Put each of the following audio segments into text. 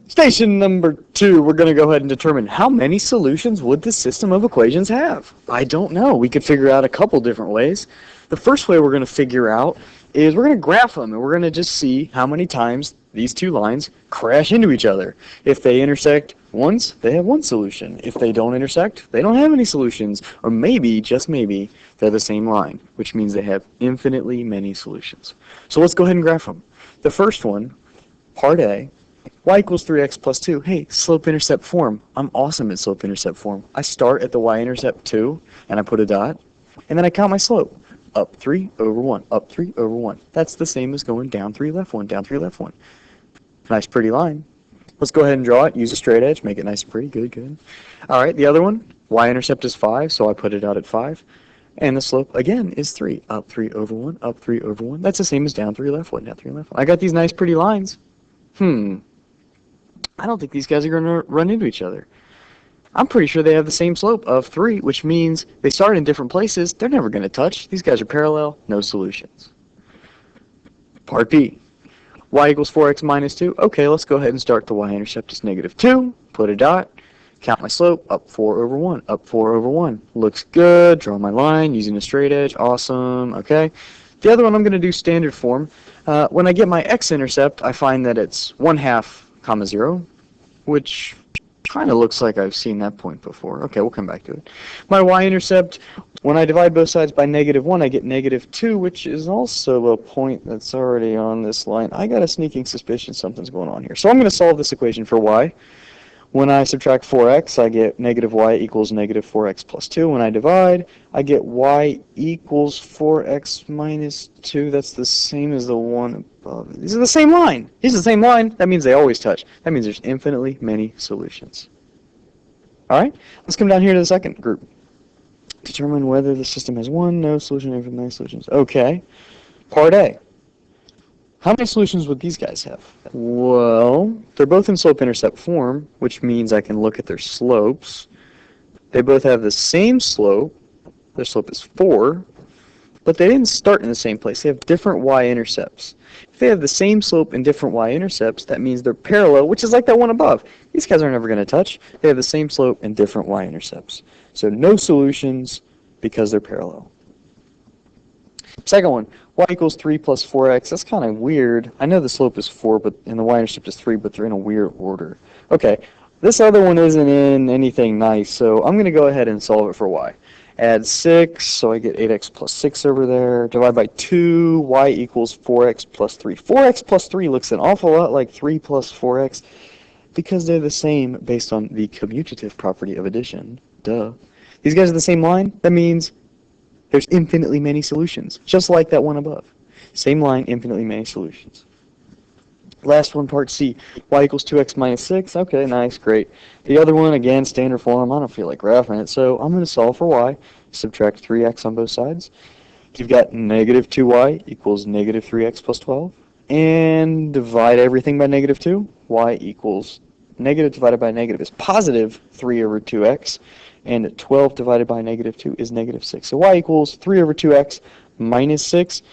Station number 2, we're going to go ahead and determine how many solutions would this system of equations have. I don't know. We could figure out a couple different ways. The first way we're going to figure out is we're going to graph them, and we're going to just see how many times these two lines crash into each other. If they intersect once, they have one solution. If they don't intersect, they don't have any solutions. Or maybe, just maybe, they're the same line, which means they have infinitely many solutions. So let's go ahead and graph them. The first one, part A, y equals 3x plus 2. Hey, slope-intercept form. I'm awesome at slope-intercept form. I start at the y-intercept 2, and I put a dot, and then I count my slope. Up 3 over 1, up 3 over 1. That's the same as going down 3, left 1, down 3, left 1. Nice, pretty line. Let's go ahead and draw it. Use a straight edge. Make it nice and pretty. Good, good. All right, the other one, y-intercept is 5, so I put it out at 5. And the slope, again, is 3. Up 3 over 1, up 3 over 1. That's the same as down 3, left 1, down 3, left 1. I got these nice, pretty lines. I don't think these guys are going to run into each other. I'm pretty sure they have the same slope of 3, which means they start in different places. They're never going to touch. These guys are parallel. No solutions. Part B. Y equals 4x minus 2. Okay, let's go ahead and start the y-intercept as negative 2. Put a dot. Count my slope. Up 4 over 1. Up 4 over 1. Looks good. Draw my line using a straight edge. Awesome. Okay. The other one I'm going to do standard form. When I get my x-intercept, I find that it's 1/2, 0, which kind of looks like I've seen that point before. Okay, we'll come back to it. My y-intercept, when I divide both sides by -1, I get -2, which is also a point that's already on this line. I got a sneaking suspicion something's going on here. So I'm going to solve this equation for y. When I subtract 4x, I get -y equals -4x plus 2. When I divide, I get y equals 4x minus 2. That's the same as the one above. These are the same line. These are the same line. That means they always touch. That means there's infinitely many solutions. All right, let's come down here to the second group. Determine whether the system has one, no solution, infinite many solutions. Okay, part A. How many solutions would these guys have? Well, they're both in slope-intercept form, which means I can look at their slopes. They both have the same slope. Their slope is 4, but they didn't start in the same place. They have different y-intercepts. If they have the same slope and different y-intercepts, that means they're parallel, which is like that one above. These guys are never going to touch. They have the same slope and different y-intercepts. So no solutions because they're parallel. Second one, y equals 3 plus 4x. That's kind of weird. I know the slope is 4 and the y-intercept is 3, but they're in a weird order. Okay, this other one isn't in anything nice, so I'm going to go ahead and solve it for y. Add 6, so I get 8x plus 6 over there. Divide by 2, y equals 4x plus 3. 4x plus 3 looks an awful lot like 3 plus 4x because they're the same based on the commutative property of addition. Duh. These guys are the same line. That means there's infinitely many solutions, just like that one above. Same line, infinitely many solutions. Last one, part C. Y equals 2x minus 6. Okay, nice, great. The other one, again, standard form. I don't feel like graphing it, so I'm going to solve for y. Subtract 3x on both sides. You've got negative 2y equals negative 3x plus 12. And divide everything by negative 2. Y equals negative divided by negative is positive 3 over 2x. And 12 divided by negative 2 is negative 6. So y equals 3 over 2x minus 6.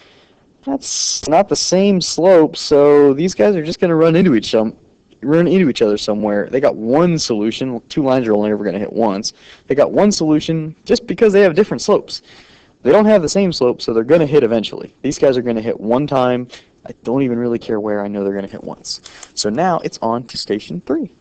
That's not the same slope, so these guys are just going to run into each other somewhere. They got one solution. 2 lines are only ever going to hit once. They got one solution just because they have different slopes. They don't have the same slope, so they're going to hit eventually. These guys are going to hit one time. I don't even really care where. I know they're going to hit once. So now it's on to station 3.